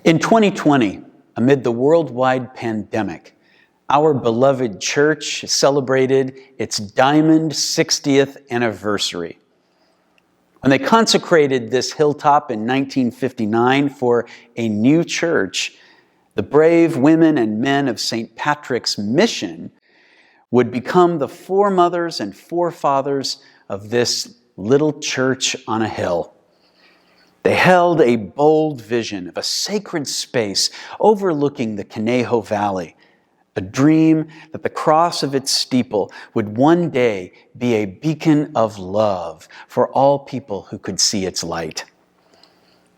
In 2020, amid the worldwide pandemic, our beloved church celebrated its Diamond 60th anniversary. When they consecrated this hilltop in 1959 for a new church, the brave women and men of St. Patrick's mission would become the foremothers and forefathers of this little church on a hill. They held a bold vision of a sacred space overlooking the Conejo Valley, a dream that the cross of its steeple would one day be a beacon of love for all people who could see its light.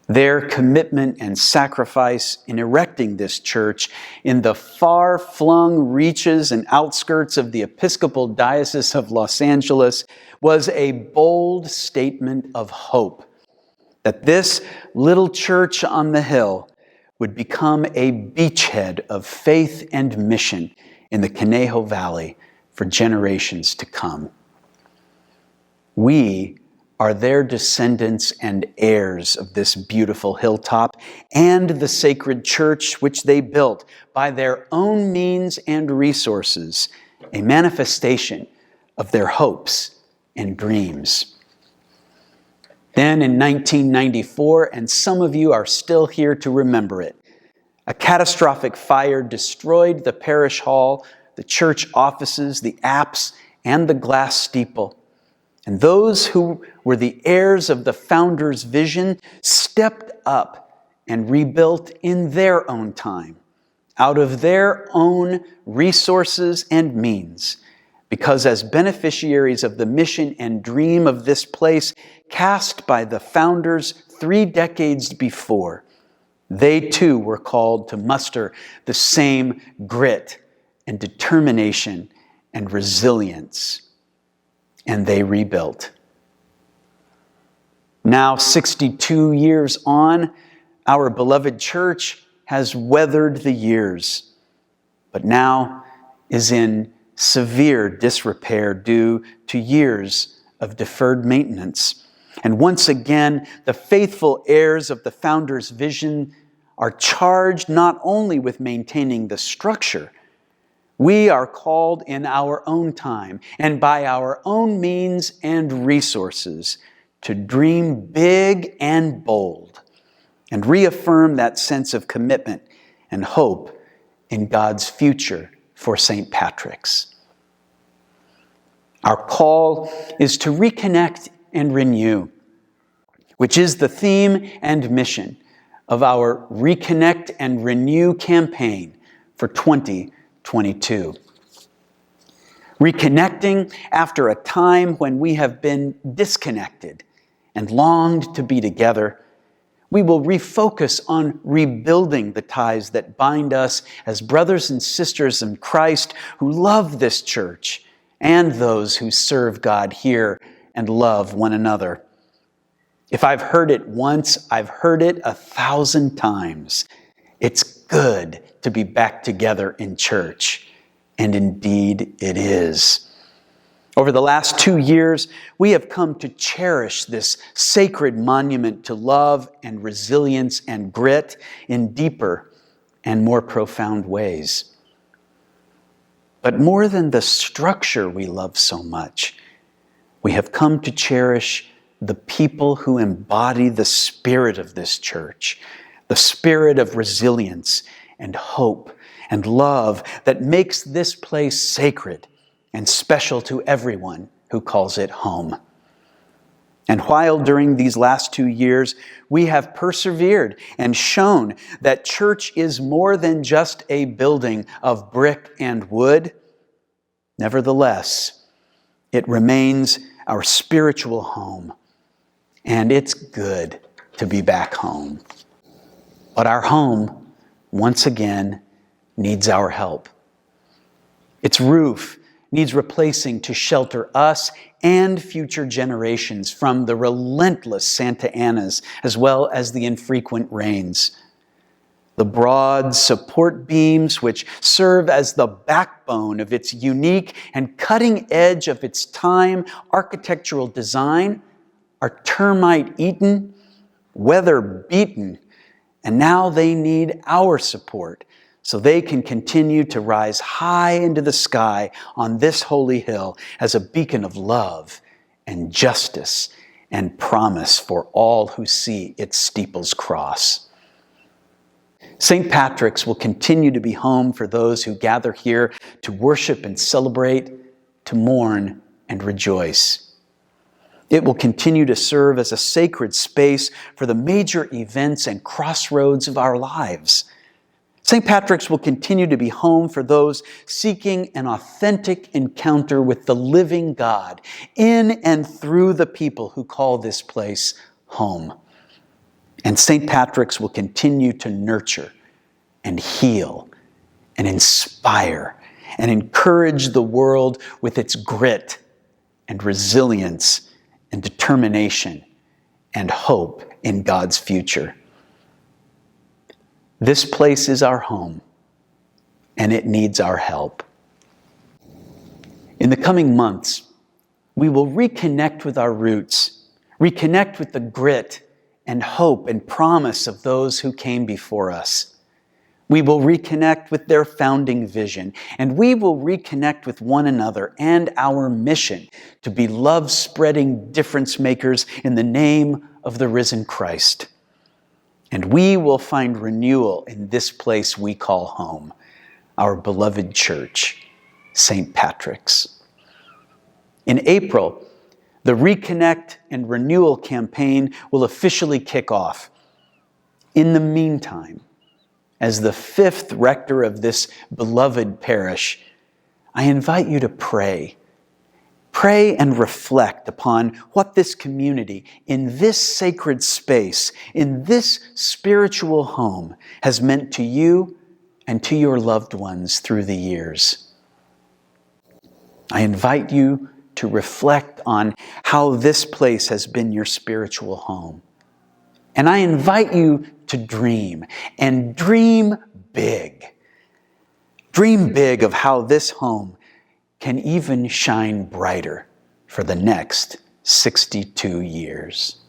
Their commitment and sacrifice in erecting this church in the far-flung reaches and outskirts of the Episcopal Diocese of Los Angeles was a bold statement of hope that this little church on the hill would become a beachhead of faith and mission in the Conejo Valley for generations to come. We are their descendants and heirs of this beautiful hilltop and the sacred church which they built by their own means and resources, a manifestation of their hopes and dreams. Then in 1994, and some of you are still here to remember it, a catastrophic fire destroyed the parish hall, the church offices, the apse, and the glass steeple. And those who were the heirs of the founder's vision stepped up and rebuilt in their own time, out of their own resources and means, because as beneficiaries of the mission and dream of this place cast by the founders 3 decades before, they too were called to muster the same grit and determination and resilience. And they rebuilt. Now, 62 years on, our beloved church has weathered the years, but now is in severe disrepair due to years of deferred maintenance. And once again, the faithful heirs of the founder's vision are charged not only with maintaining the structure, we are called in our own time and by our own means and resources to dream big and bold and reaffirm that sense of commitment and hope in God's future for St. Patrick's. Our call is to reconnect and renew, which is the theme and mission of our Reconnect and Renew campaign for 2022. Reconnecting after a time when we have been disconnected and longed to be together, we will refocus on rebuilding the ties that bind us as brothers and sisters in Christ who love this church and those who serve God here and love one another. If I've heard it once, I've heard it 1,000 times. It's good to be back together in church. And indeed it is. Over the last 2 years, we have come to cherish this sacred monument to love and resilience and grit in deeper and more profound ways. But more than the structure we love so much, we have come to cherish the people who embody the spirit of this church, the spirit of resilience and hope and love that makes this place sacred and special to everyone who calls it home. And while during these last 2 years we have persevered and shown that church is more than just a building of brick and wood, nevertheless, it remains our spiritual home. And it's good to be back home. But our home, once again, needs our help. Its roof needs replacing to shelter us and future generations from the relentless Santa Anas as well as the infrequent rains. The broad support beams which serve as the backbone of its unique and cutting edge of its time architectural design are termite-eaten, weather-beaten, And now they need our support so they can continue to rise high into the sky on this holy hill as a beacon of love and justice and promise for all who see its steeples cross. St. Patrick's will continue to be home for those who gather here to worship and celebrate, to mourn and rejoice. It will continue to serve as a sacred space for the major events and crossroads of our lives. St. Patrick's will continue to be home for those seeking an authentic encounter with the living God in and through the people who call this place home. And St. Patrick's will continue to nurture and heal and inspire and encourage the world with its grit and resilience and determination and hope in God's future. This place is our home, and it needs our help. In the coming months, we will reconnect with our roots, reconnect with the grit and hope and promise of those who came before us. We will reconnect with their founding vision, and we will reconnect with one another and our mission to be love-spreading difference makers in the name of the risen Christ. And we will find renewal in this place we call home, our beloved church, St. Patrick's. In April, the Reconnect and Renewal campaign will officially kick off. In the meantime, as the fifth rector of this beloved parish, I invite you to pray. Pray and reflect upon what this community, in this sacred space, in this spiritual home, has meant to you and to your loved ones through the years. I invite you to reflect on how this place has been your spiritual home. And I invite you to dream, and dream big. Dream big of how this home can even shine brighter for the next 62 years.